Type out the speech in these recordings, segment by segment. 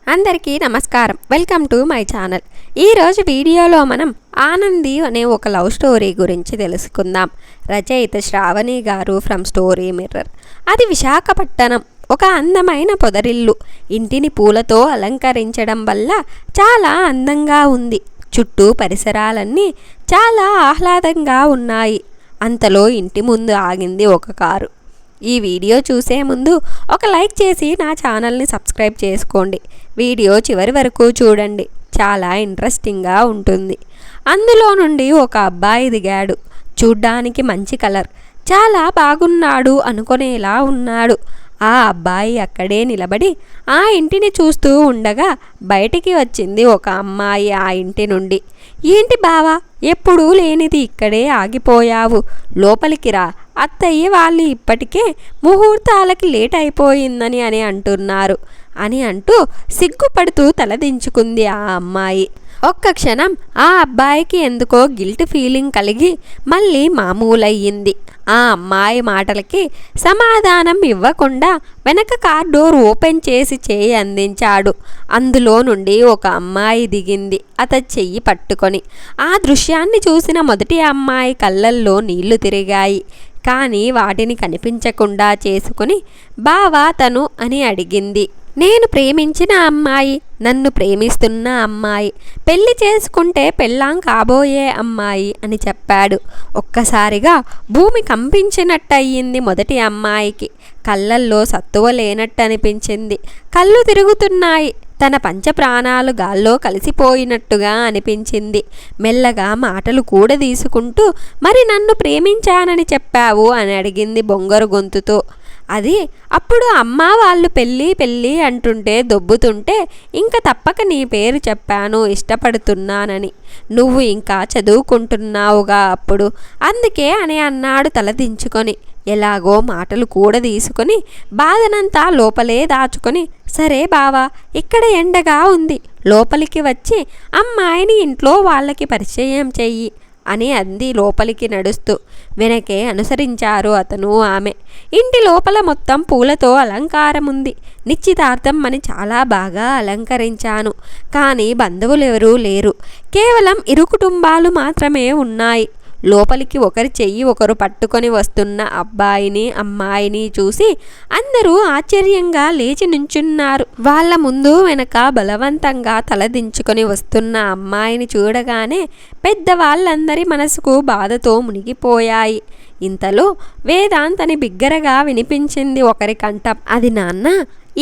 అందరికీ నమస్కారం. Welcome to my channel. ఈరోజు వీడియోలో మనం ఆనంది అనే ఒక లవ్ స్టోరీ గురించి తెలుసుకుందాం. రచయిత శ్రావణి గారు ఫ్రమ్ స్టోరీ మిర్రర్. అది విశాఖపట్నం. ఒక అందమైన పొదరిల్లు. ఇంటిని పూలతో అలంకరించడం వల్ల చాలా అందంగా ఉంది. చుట్టూ పరిసరాలన్నీ చాలా ఆహ్లాదంగా ఉన్నాయి. అంతలో ఇంటి ముందు ఆగింది ఒక కారు. ఈ వీడియో చూసే ముందు ఒక లైక్ చేసి నా ఛానల్ని సబ్స్క్రైబ్ చేసుకోండి. వీడియో చివరి వరకు చూడండి, చాలా ఇంట్రెస్టింగ్గా ఉంటుంది. అందులో నుండి ఒక అబ్బాయి దిగాడు. చూడ్డానికి మంచి కలర్, చాలా బాగున్నాడు అనుకునేలా ఉన్నాడు. ఆ అబ్బాయి అక్కడే నిలబడి ఆ ఇంటిని చూస్తూ ఉండగా బయటికి వచ్చింది ఒక అమ్మాయి ఆ ఇంటి నుండి. ఏంటి బావా, ఎప్పుడూ లేనిది ఇక్కడే ఆగిపోయావు, లోపలికి రా, అత్తయ్య వాళ్ళు ఇప్పటికే ముహూర్తాలకి లేట్ అయిపోయిందని అంటున్నారు అని అంటూ సిగ్గుపడుతూ తలదించుకుంది ఆ అమ్మాయి. ఒక్క క్షణం ఆ అబ్బాయికి ఎందుకో గిల్ట్ ఫీలింగ్ కలిగి మళ్ళీ మామూలయ్యింది. ఆ అమ్మాయి మాటలకి సమాధానం ఇవ్వకుండా వెనక కార్ డోర్ ఓపెన్ చేసి చేయి అందించాడు. అందులో నుండి ఒక అమ్మాయి దిగింది, అతని చెయ్యి పట్టుకొని. ఆ దృశ్యాన్ని చూసిన మొదటి అమ్మాయి కళ్ళల్లో నీళ్లు తిరిగాయి. కానీ వాటిని కనిపించకుండా చేసుకుని బావా తను అని అడిగింది. నేను ప్రేమించిన అమ్మాయి, నన్ను ప్రేమిస్తున్న అమ్మాయి, పెళ్లి చేసుకుంటే పెళ్ళాం కాబోయే అమ్మాయి అని చెప్పాడు. ఒక్కసారిగా భూమి కంపించినట్టయింది మొదటి అమ్మాయికి. కళ్ళల్లో సత్తువ లేనట్టు అనిపించింది. కళ్ళు తిరుగుతున్నాయి. తన పంచప్రాణాలు గాల్లో కలిసిపోయినట్టుగా అనిపించింది. మెల్లగా మాటలు కూడా తీసుకుంటూ, మరి నన్ను ప్రేమించానని చెప్పావు అని అడిగింది బొంగరు గొంతుతో. అది అప్పుడు అమ్మ వాళ్ళు పెళ్ళి అంటుంటే దొబ్బుతుంటే ఇంకా తప్పక నీ పేరు చెప్పాను, ఇష్టపడుతున్నానని. నువ్వు ఇంకా చదువుకుంటున్నావుగా అప్పుడు, అందుకే అని అన్నాడు తలదించుకొని. ఎలాగో మాటలు కూడా తీసుకొని బాధనంతా లోపలే దాచుకొని, సరే బావా, ఇక్కడ ఎండగా ఉంది, లోపలికి వచ్చి అమ్మాయిని ఇంట్లో వాళ్ళకి పరిచయం చెయ్యి అని అంది లోపలికి నడుస్తూ. వెనకే అనుసరించారు అతను ఆమె. ఇంటి లోపల మొత్తం పూలతో అలంకారం ఉంది. నిశ్చితార్థం అని చాలా బాగా అలంకరించాను. కానీ బంధువులెవరూ లేరు. కేవలం ఇరు కుటుంబాలు మాత్రమే ఉన్నాయి. లోపలికి ఒకరి చెయ్యి ఒకరు పట్టుకొని వస్తున్న అబ్బాయిని అమ్మాయిని చూసి అందరూ ఆశ్చర్యంగా లేచి నుంచున్నారు. వాళ్ళ ముందు వెనక బలవంతంగా తలదించుకొని వస్తున్న అమ్మాయిని చూడగానే పెద్దవాళ్ళందరి మనసుకు బాధతో మునిగిపోయాయి. ఇంతలో వేదాంతని బిగ్గరగా వినిపించింది ఒకరి కంఠం. అది నాన్న,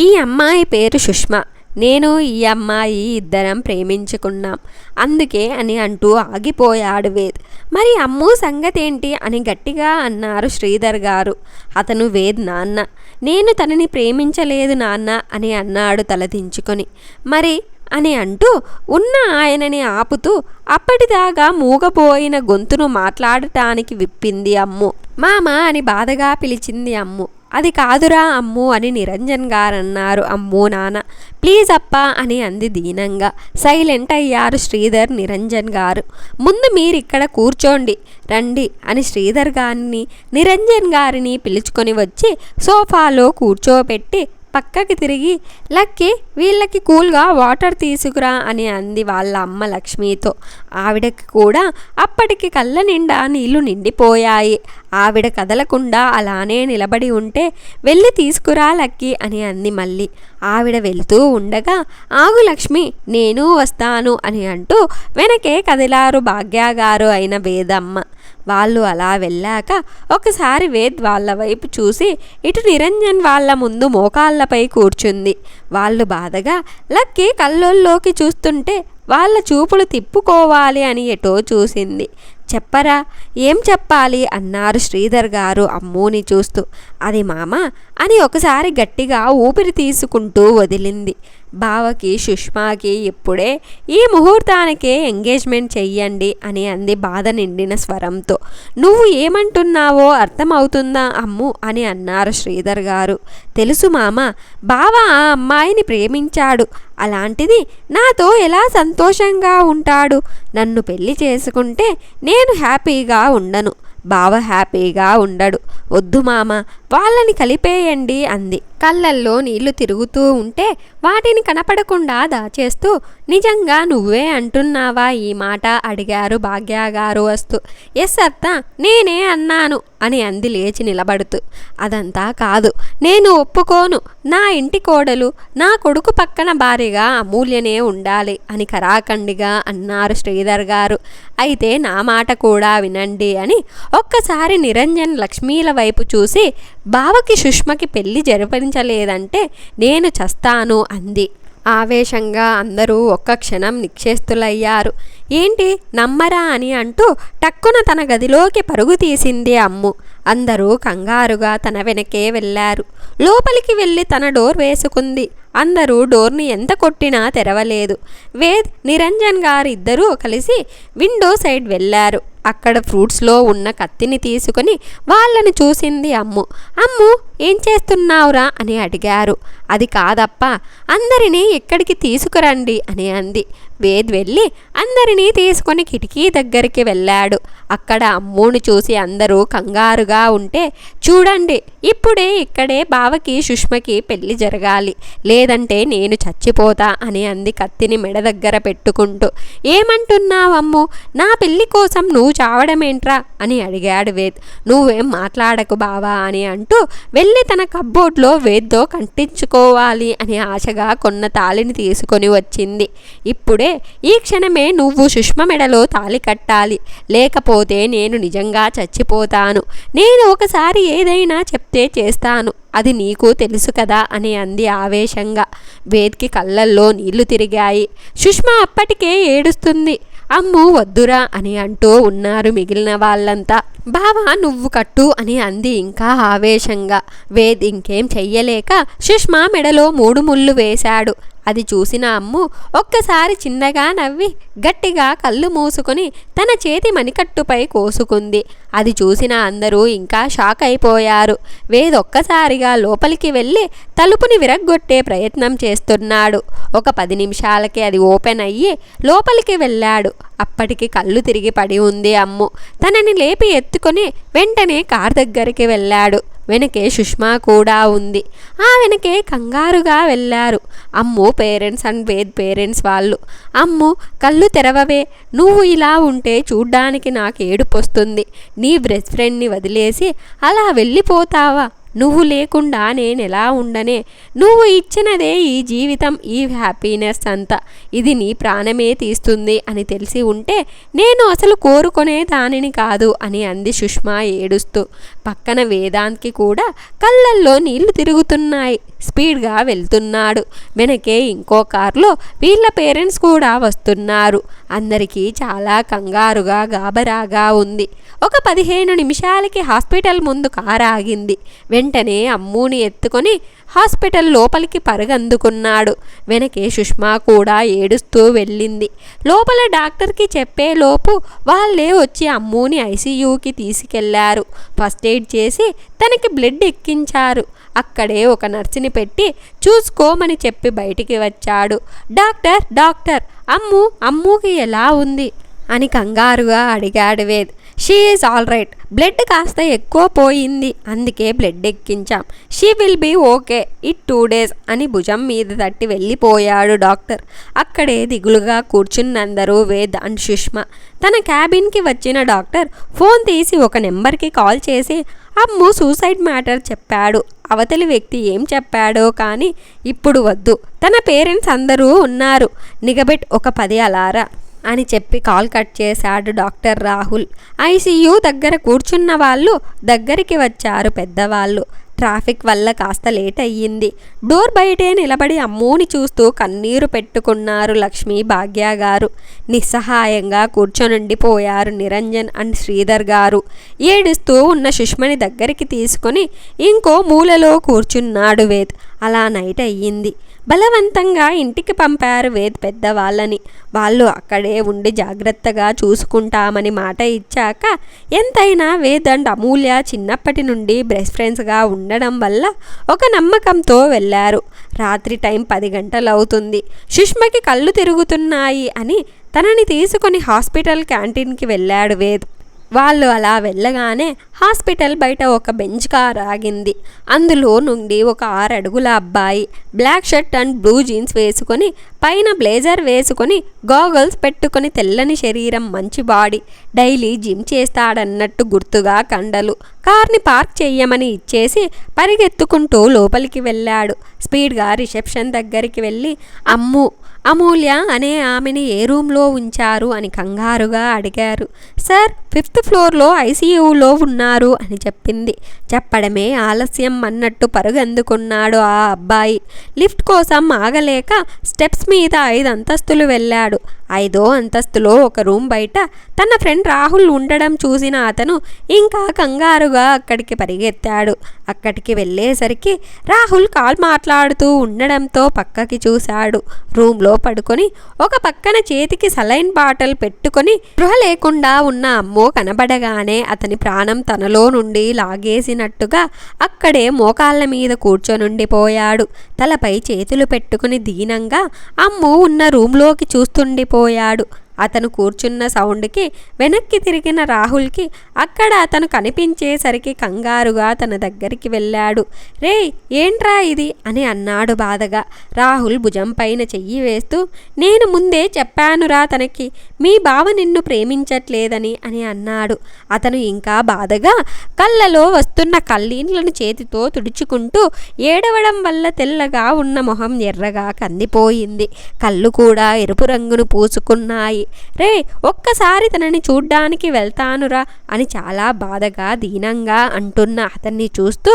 ఈ అమ్మాయి పేరు సుష్మా, నేను ఈ అమ్మాయి ఇద్దరం ప్రేమించుకున్నాం, అందుకే అని అంటూ ఆగిపోయాడు వేద్. మరి అమ్ము సంగతేంటి అని గట్టిగా అన్నారు శ్రీధర్ గారు. అతను వేద్ నాన్న. నేను తనని ప్రేమించలేదు నాన్న అని అన్నాడు తలదించుకొని. మరి అని అంటూ ఉన్న ఆయనని ఆపుతూ అప్పటిదాకా మూగపోయిన గొంతును మాట్లాడటానికి విప్పింది అమ్ము. మామ అని బాధగా పిలిచింది అమ్ము. అది కాదురా అమ్ము అని నిరంజన్ గారన్నారు. అమ్మో నాన్న, ప్లీజ్ అప్పా అని అంది దీనంగా. సైలెంట్ అయ్యారు శ్రీధర్, నిరంజన్ గారు. ముందు మీరిక్కడ కూర్చోండి రండి అని శ్రీధర్ గారిని నిరంజన్ గారిని పిలుచుకొని వచ్చి సోఫాలో కూర్చోబెట్టి పక్కకి తిరిగి, లక్కీ వీళ్ళకి కూల్గా వాటర్ తీసుకురా అని అంది వాళ్ళ అమ్మ లక్ష్మితో. ఆవిడకి కూడా అప్పటికి కళ్ళ నిండా నీళ్లు నిండిపోయాయి. ఆవిడ కదలకుండా అలానే నిలబడి ఉంటే, వెళ్ళి తీసుకురా లక్కీ అని అంది మళ్ళీ. ఆవిడ వెళుతూ ఉండగా, ఆగు లక్ష్మి, నేను వస్తాను అని అంటూ వెనకే కదిలారు భాగ్యగారు అయిన వేదమ్మ. వాళ్ళు అలా వెళ్ళాక ఒకసారి వేద్ వాళ్ళ వైపు చూసి ఇటు నిరంజన్ వాళ్ళ ముందు మోకాళ్ళపై కూర్చుంది. వాళ్ళు బాధగా లక్కీ కళ్ళల్లోకి చూస్తుంటే వాళ్ళ చూపులు తిప్పుకోవాలి అని ఎటో చూసింది. చెప్పరా, ఏం చెప్పాలి అన్నారు శ్రీధర్ గారు అమ్మూని చూస్తూ. అది మామ అని ఒకసారి గట్టిగా ఊపిరి తీసుకుంటూ వదిలింది. బావకి సుష్మాకి ఇప్పుడే ఈ ముహూర్తానికే ఎంగేజ్మెంట్ చెయ్యండి అని అంది బాధ నిండిన స్వరంతో. నువ్వు ఏమంటున్నావో అర్థమవుతుందా అమ్ము అని అన్నారు శ్రీధర్ గారు. తెలుసు మామ, బావ ఆ అమ్మాయిని ప్రేమించాడు, అలాంటిది నాతో ఎలా సంతోషంగా ఉంటాడు? నన్ను పెళ్లి చేసుకుంటే నేను హ్యాపీగా ఉండను, బావ హ్యాపీగా ఉండడు. వద్దు మామ, వాళ్ళని కలిపేయండి అంది. కళ్ళల్లో నీళ్లు తిరుగుతూ ఉంటే వాటిని కనపడకుండా దాచేస్తూ, నిజంగా నువ్వే అంటున్నావా ఈ మాట అడిగారు భాగ్యగారు వస్తూ. ఎస్ అత్త, నేనే అన్నాను అని అంది లేచి నిలబడుతూ. అదంతా కాదు, నేను ఒప్పుకోను. నా ఇంటి కోడలు, నా కొడుకు పక్కన భార్యగా అమూల్యనే ఉండాలి అని కరాఖండిగా అన్నారు శ్రీధర్ గారు. అయితే నా మాట కూడా వినండి అని ఒక్కసారి నిరంజన్ లక్ష్మీల వైపు చూసి, బావకి సుష్మకి పెళ్లి జరిపించలేదంటే నేను చస్తాను అంది. ఆవేశంగా అందరూ ఒక్క క్షణం నిక్షేస్తులయ్యారు. ఏంటి నమ్మరా అని అంటూ టక్కున తన గదిలోకి పరుగు తీసింది అమ్ము. అందరూ కంగారుగా తన వెనకే వెళ్ళారు. లోపలికి వెళ్ళి తన డోర్ వేసుకుంది. అందరూ డోర్ని ఎంత కొట్టినా తెరవలేదు. వేద్, నిరంజన్ గారు ఇద్దరూ కలిసి విండో సైడ్ వెళ్ళారు. అక్కడ ఫ్రూట్స్లో ఉన్న కత్తిని తీసుకుని వాళ్ళని చూసింది అమ్ము. అమ్ము, ఏం చేస్తున్నావురా అని అడిగారు. అది కాదప్పా, అందరినీ ఇక్కడికి తీసుకురండి అని అంది. వేద్ వెళ్ళి అందరినీ తీసుకొని కిటికీ దగ్గరికి వెళ్ళాడు. అక్కడ అమ్ముని చూసి అందరూ కంగారుగా ఉంటే, చూడండి, ఇప్పుడే ఇక్కడే బావకి సుష్మకి పెళ్లి జరగాలి, లేదంటే నేను చచ్చిపోతా అని అంది కత్తిని మెడ దగ్గర పెట్టుకుంటూ. ఏమంటున్నావమ్ము, నా పెళ్లి కోసం నువ్వు చావడమేంట్రా అని అడిగాడు వేద్. నువ్వేం మాట్లాడకు బావా అని అంటూ వెళ్ళి తన కబ్బోర్డ్లో వేద్తో కంటించుకోవాలి అని ఆశగా కొన్న తాళిని తీసుకొని వచ్చింది. ఇప్పుడే, ఈ క్షణమే నువ్వు సుష్మ మెడలో తాళి కట్టాలి, లేకపోతే నేను నిజంగా చచ్చిపోతాను. నేను ఒకసారి ఏదైనా చెప్తే చేస్తాను, అది నీకు తెలుసు కదా అని అంది ఆవేశంగా. వేద్కి కళ్ళల్లో నీళ్లు తిరిగాయి. సుష్మ అప్పటికే ఏడుస్తుంది. అమ్ము, వద్దురా అని అంటూ ఉన్నారు మిగిలిన వాళ్ళంతా. బావా, నువ్వు కట్టు అని అంది ఇంకా ఆవేశంగా. వేద్ ఇంకేం చెయ్యలేక సుష్మ మెడలో 3 ముళ్ళు వేశాడు. అది చూసిన అమ్ము ఒక్కసారి చిన్నగా నవ్వి గట్టిగా కళ్ళు మూసుకొని తన చేతి మణికట్టుపై కోసుకుంది. అది చూసిన అందరూ ఇంకా షాక్ అయిపోయారు. వేద్ ఒక్కసారిగా లోపలికి వెళ్ళి తలుపుని విరగ్గొట్టే ప్రయత్నం చేస్తున్నాడు. ఒక 10 నిమిషాలకే అది ఓపెన్ అయ్యి లోపలికి వెళ్ళాడు. అప్పటికి కళ్ళు తిరిగి పడి ఉంది అమ్ము. తనని లేపి ఎత్తుకొని వెంటనే కార్ దగ్గరికి వెళ్ళాడు. వెనకే సుష్మా కూడా ఉంది. ఆ వెనకే కంగారుగా వెళ్ళారు అమ్ము పేరెంట్స్ అండ్ వేద్ పేరెంట్స్ వాళ్ళు. అమ్ము, కళ్ళు తెరవవే, నువ్వు ఇలా ఉంటే చూడ్డానికి నాకు ఏడుపొస్తుంది. నీ బెస్ట్ ఫ్రెండ్ని వదిలేసి అలా వెళ్ళిపోతావా? నువ్వు లేకుండా నేనెలా ఉండనే? నువ్వు ఇచ్చినదే ఈ జీవితం, ఈ హ్యాపీనెస్ అంతా. ఇది నీ ప్రాణమే తీస్తుంది అని తెలిసి ఉంటే నేను అసలు కోరుకునే దానిని కాదు అని అంది సుష్మా ఏడుస్తూ. పక్కన వేదాంత్కి కూడా కళ్ళల్లో నీళ్లు తిరుగుతున్నాయి. స్పీడ్గా వెళ్తున్నాడు. వెనకే ఇంకో కార్లో వీళ్ళ పేరెంట్స్ కూడా వస్తున్నారు. అందరికీ చాలా కంగారుగా గాబరాగా ఉంది. ఒక 15 నిమిషాలకి హాస్పిటల్ ముందు కారు ఆగింది. వెంటనే అమ్ముని ఎత్తుకొని హాస్పిటల్ లోపలికి పరుగందుకున్నాడు. వెనకే సుష్మా కూడా ఏడుస్తూ వెళ్ళింది. లోపల డాక్టర్కి చెప్పేలోపు వాళ్ళే వచ్చి అమ్ముని ఐసీయూకి తీసుకెళ్లారు. ఫస్ట్ ఎయిడ్ చేసి తనకి బ్లడ్ ఎక్కించారు. అక్కడే ఒక నర్సుని పెట్టి చూసుకోమని చెప్పి బయటికి వచ్చాడు. డాక్టర్, డాక్టర్, అమ్ముకి ఎలా ఉంది అని కంగారుగా అడిగాడు Ved. She is all right. Blood కాస్త ఎక్కువ పోయింది, అందుకే బ్లడ్ ఎక్కించాం. She will be okay in 2 days అని భుజం మీద తట్టి వెళ్ళిపోయాడు డాక్టర్. అక్కడే దిగులుగా కూర్చున్నందరూ వేద్ అండ్ సుష్మ. తన క్యాబిన్కి వచ్చిన డాక్టర్ ఫోన్ తీసి ఒక నెంబర్కి కాల్ చేసి అమ్ము సూసైడ్ మ్యాటర్ చెప్పాడు. అవతలి వ్యక్తి ఏం చెప్పాడో కానీ ఇప్పుడు వద్దు, తన పేరెంట్స్ అందరూ ఉన్నారు, నిగబెట్ ఒక 10 అలారా అని చెప్పి కాల్ కట్ చేశాడు డాక్టర్ రాహుల్. ఐసీయూ దగ్గర కూర్చున్న వాళ్ళు దగ్గరికి వచ్చారు పెద్దవాళ్ళు. ట్రాఫిక్ వల్ల కాస్త లేట్ అయ్యింది. డోర్ బయటే నిలబడి అమ్ముని చూస్తూ కన్నీరు పెట్టుకున్నారు లక్ష్మి, భాగ్య గారు. నిస్సహాయంగా కూర్చొనుండిపోయారు నిరంజన్ అండ్ శ్రీధర్ గారు. ఏడుస్తూ ఉన్న సుష్మని దగ్గరికి తీసుకొని ఇంకో మూలలో కూర్చున్నాడు వేద్. అలా నైట్ అయ్యింది. బలవంతంగా ఇంటికి పంపారు వేద్ పెద్దవాళ్ళని. వాళ్ళు అక్కడే ఉండి జాగ్రత్తగా చూసుకుంటామని మాట ఇచ్చాక ఎంతైనా వేద్ అండ్ అమూల్య చిన్నప్పటి నుండి బెస్ట్ ఫ్రెండ్స్గా ఉండడం వల్ల ఒక నమ్మకంతో వెళ్ళారు. రాత్రి టైం 10 గంటలు అవుతుంది. సుష్మకి కళ్ళు తిరుగుతున్నాయి అని తనని తీసుకొని హాస్పిటల్ క్యాంటీన్కి వెళ్ళాడు వేద్. వాళ్ళు అలా వెళ్ళగానే హాస్పిటల్ బయట ఒక బెంచ్ కార్ ఆగింది. అందులో నుండి ఒక 6 అడుగుల అబ్బాయి black shirt and blue jeans వేసుకొని, పైన బ్లేజర్ వేసుకొని, గాగల్స్ పెట్టుకొని, తెల్లని శరీరం, మంచి బాడీ, డైలీ జిమ్ చేస్తాడన్నట్టు గుర్తుగా కండలు. కార్ని పార్క్ చెయ్యమని ఇచ్చేసి పరిగెత్తుకుంటూ లోపలికి వెళ్ళాడు. స్పీడ్గా రిసెప్షన్ దగ్గరికి వెళ్ళి అమూల్య అనే ఆమెని ఏ రూమ్లో ఉంచారు అని కంగారుగా అడిగారు. సార్ 5th ఫ్లోర్లో ఐసీయూలో ఉన్నారు అని చెప్పింది. చెప్పడమే ఆలస్యం అన్నట్టు పరుగెందుకున్నాడు ఆ అబ్బాయి. లిఫ్ట్ కోసం ఆగలేక స్టెప్స్ మీద 5 అంతస్తులు వెళ్ళాడు. 5వ అంతస్తులో ఒక రూమ్ బయట తన ఫ్రెండ్ రాహుల్ ఉండడం చూసిన అతను ఇంకా కంగారుగా అక్కడికి పరిగెత్తాడు. అక్కడికి వెళ్ళేసరికి రాహుల్ కాల్ మాట్లాడుతూ ఉండడంతో పక్కకి చూశాడు. రూమ్లో పడుకొని ఒక పక్కన చేతికి సలైన్ బాటిల్ పెట్టుకొని స్పృహ లేకుండా ఉన్న అమ్మో కనబడగానే అతని ప్రాణం తనలో నుండి లాగేసినట్టుగా అక్కడే మోకాళ్ళ మీద కూర్చొనుండిపోయాడు. తలపై చేతులు పెట్టుకుని దీనంగా అమ్ము ఉన్న రూమ్లోకి చూస్తుండిపోయాడు. అతను కూర్చున్న సౌండ్కి వెనక్కి తిరిగిన రాహుల్కి అక్కడ అతను కనిపించేసరికి కంగారుగా తన దగ్గరికి వెళ్ళాడు. రే ఏంట్రా ఇది అని అన్నాడు బాధగా. రాహుల్ భుజం పైన చెయ్యి వేస్తూ, నేను ముందే చెప్పానురా తనకి మీ బావ నిన్ను ప్రేమించట్లేదని అని అన్నాడు. అతను ఇంకా బాధగా కళ్ళలో వస్తున్న కళ్ళీన్లను చేతితో తుడుచుకుంటూ ఏడవడం వల్ల తెల్లగా ఉన్న మొహం ఎర్రగా కందిపోయింది. కళ్ళు కూడా ఎరుపు రంగును పూసుకున్నాయి. రే ఒక్కసారి తనని చూడ్డానికి వెళ్తానురా అని చాలా బాధగా దీనంగా అంటున్న అతన్ని చూస్తూ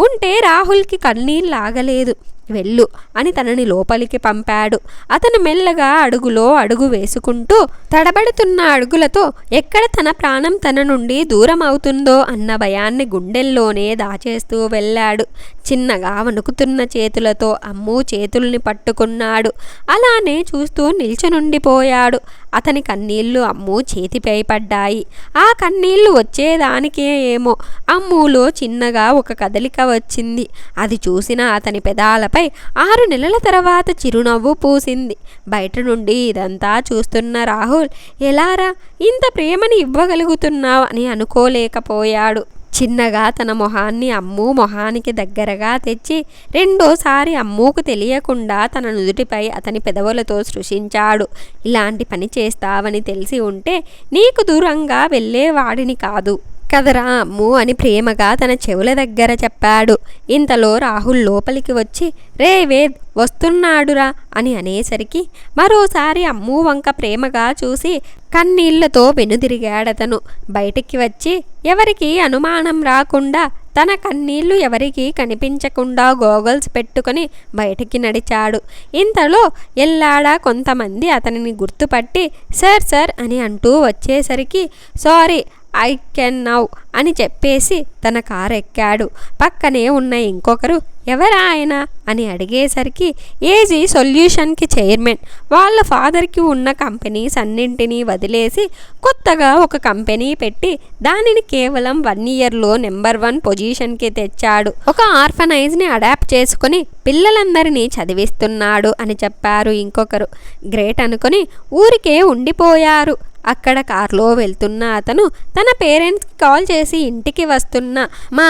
ఉంటే రాహుల్కి కన్నీళ్ళాగలేదు. వెళ్ళు అని తనని లోపలికి పంపాడు. అతను మెల్లగా అడుగులో అడుగు వేసుకుంటూ తడబడుతున్న అడుగులతో ఎక్కడ తన ప్రాణం తన నుండి దూరం అవుతుందో అన్న భయాన్ని గుండెల్లోనే దాచేస్తూ వెళ్ళాడు. చిన్నగా వణుకుతున్న చేతులతో అమ్ము చేతుల్ని పట్టుకున్నాడు. అలానే చూస్తూ నిల్చునుండిపోయాడు. అతని కన్నీళ్లు అమ్ము చేతిపై పడ్డాయి. ఆ కన్నీళ్లు వచ్చేదానికే ఏమో అమ్ములో చిన్నగా ఒక కదలిక వచ్చింది. అది చూసిన అతని పెదాలపై 6 నెలల తర్వాత చిరునవ్వు పూసింది. బయట నుండి ఇదంతా చూస్తున్న రాహుల్, ఎలారా ఇంత ప్రేమని ఇవ్వగలుగుతున్నావు అని అనుకోలేకపోయాడు. చిన్నగా తన మొహాన్ని అమ్ము మొహానికి దగ్గరగా తెచ్చి రెండోసారి అమ్ముకు తెలియకుండా తన నుదుటిపై అతని పెదవులతో స్పృశించాడు. ఇలాంటి పని చేస్తావని తెలిసి ఉంటే నీకు దూరంగా వెళ్ళేవాడిని కాదు కదరా అమ్ము అని ప్రేమగా తన చెవుల దగ్గర చెప్పాడు. ఇంతలో రాహుల్ లోపలికి వచ్చి, రే వేద్ వస్తున్నాడురా అని అనేసరికి మరోసారి అమ్ము వంక ప్రేమగా చూసి కన్నీళ్లతో వెనుదిరిగాడతను. బయటికి వచ్చి ఎవరికి అనుమానం రాకుండా తన కన్నీళ్లు ఎవరికీ కనిపించకుండా గోగల్స్ పెట్టుకుని బయటికి నడిచాడు. ఇంతలో ఎల్లాడా కొంతమంది అతనిని గుర్తుపట్టి సార్ సార్ అని అంటూ వచ్చేసరికి సారీ ఐ కెన్ నౌ అని చెప్పేసి తన కారు ఎక్కాడు. పక్కనే ఉన్న ఇంకొకరు ఎవరా ఆయన అని అడిగేసరికి ఏజీ సొల్యూషన్కి చైర్మన్. వాళ్ళ ఫాదర్కి ఉన్న కంపెనీస్ అన్నింటినీ వదిలేసి కొత్తగా ఒక కంపెనీ పెట్టి దానిని కేవలం 1 ఇయర్లో నెంబర్ 1 పొజిషన్కి తెచ్చాడు. ఒక ఆర్ఫనైజ్ని అడాప్ట్ చేసుకుని పిల్లలందరినీ చదివిస్తున్నాడు అని చెప్పారు ఇంకొకరు. గ్రేట్ అనుకుని ఊరికే ఉండిపోయారు. అక్కడ కారులో వెళ్తున్న అతను తన పేరెంట్స్కి కాల్ చేసి ఇంటికి వస్తున్నా మా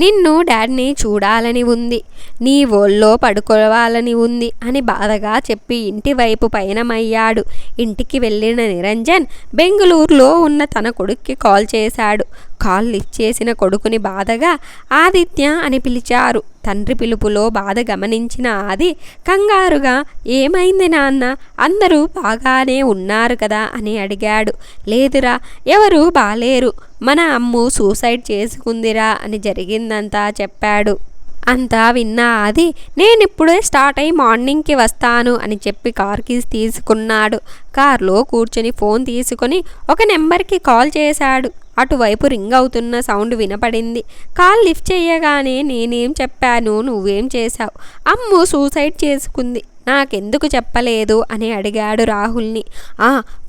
నిన్ను డాడీని చూడాలని ఉంది, నీ ఒళ్ళో పడుకోవాలని ఉంది అని బాధగా చెప్పి ఇంటి వైపు పయనమయ్యాడు. ఇంటికి వెళ్ళిన నిరంజన్ బెంగళూరులో ఉన్న తన కొడుక్కి కాల్ చేశాడు. కాల్ లిఫ్ట్ చేసిన కొడుకుని బాధగా ఆదిత్య అని పిలిచారు. తండ్రి పిలుపులో బాధ గమనించిన ఆది కంగారుగా ఏమైంది నాన్న, అందరూ బాగానే ఉన్నారు కదా అని అడిగాడు. లేదురా ఎవరూ బాలేరు, మన అమ్ము సూసైడ్ చేసుకుందిరా అని జరిగిందంతా చెప్పాడు. అంతా విన్నా ఆది నేనిప్పుడే స్టార్ట్ అయ్యి మార్నింగ్కి వస్తాను అని చెప్పి కార్ కీస్ తీసుకున్నాడు. కార్లో కూర్చొని ఫోన్ తీసుకొని ఒక నెంబర్కి కాల్ చేశాడు. అటువైపు రింగ్ అవుతున్న సౌండ్ వినపడింది. కాల్ లిఫ్ట్ చేయగానే నేనేం చెప్పాను, నువ్వేం చేశావు, అమ్ము సూసైడ్ చేసుకుంది, నాకెందుకు చెప్పలేదు అని అడిగాడు రాహుల్ని.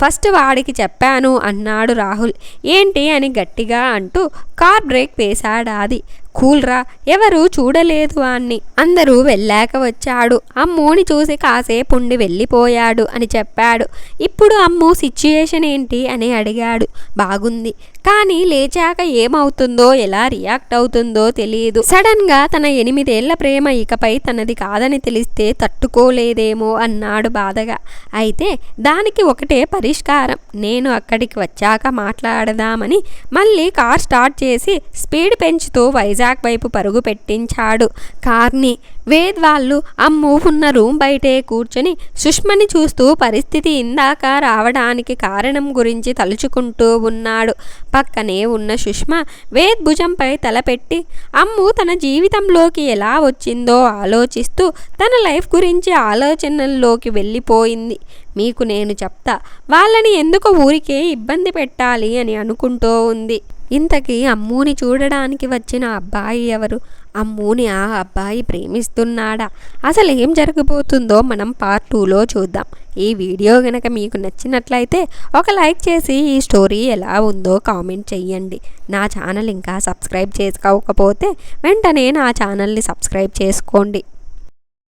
ఫస్ట్ వాడికి చెప్పాను అన్నాడు రాహుల్. ఏంటి అని గట్టిగా అంటూ కార్ బ్రేక్ వేశాడు ఆది. కూల్రా, ఎవరు చూడలేదు వాణ్ణి, అందరూ వెళ్ళాక వచ్చాడు. అమ్మూని చూసి కాసేపు ఉండి వెళ్ళిపోయాడు అని చెప్పాడు. ఇప్పుడు అమ్ము సిచ్యుయేషన్ ఏంటి అని అడిగాడు. బాగుంది, కానీ లేచాక ఏమవుతుందో ఎలా రియాక్ట్ అవుతుందో తెలియదు. సడన్ గా తన 8 ఏళ్ల ప్రేమ ఇకపై తనది కాదని తెలిస్తే తట్టుకోలేదేమో అన్నాడు బాధగా. అయితే దానికి ఒకటే పరిష్కారం, నేను అక్కడికి వచ్చాక మాట్లాడదామని మళ్ళీ కార్ స్టార్ట్ చేసి స్పీడ్ పెంచుతూ వైజాగ్ వైపు పరుగు పెట్టించాడు కార్ని. వేద్ వాళ్ళు అమ్ము ఉన్న రూమ్ బయటే కూర్చొని సుష్మని చూస్తూ పరిస్థితి ఇందాక రావడానికి కారణం గురించి తలుచుకుంటూ ఉన్నాడు. పక్కనే ఉన్న సుష్మ వేద్ భుజంపై తలపెట్టి అమ్ము తన జీవితంలోకి ఎలా వచ్చిందో ఆలోచిస్తూ తన లైఫ్ గురించి ఆలోచనల్లోకి వెళ్ళిపోయింది. మీకు నేను చెప్తా, వాళ్ళని ఎందుకు ఊరికే ఇబ్బంది పెట్టాలి అని అనుకుంటూ ఉంది. ఇంతకీ అమ్మూని చూడడానికి వచ్చిన అబ్బాయి ఎవరు? అమ్మూని ఆ అబ్బాయి ప్రేమిస్తున్నాడా? అసలు ఏం జరగబోతుందో మనం పార్ట్ 2లో చూద్దాం. ఈ వీడియో గనక మీకు నచ్చినట్లయితే ఒక లైక్ చేసి ఈ స్టోరీ ఎలా ఉందో కామెంట్ చెయ్యండి. నా ఛానల్ ఇంకా సబ్స్క్రైబ్ చేసుకోకపోతే వెంటనే నా ఛానల్ని సబ్స్క్రైబ్ చేసుకోండి.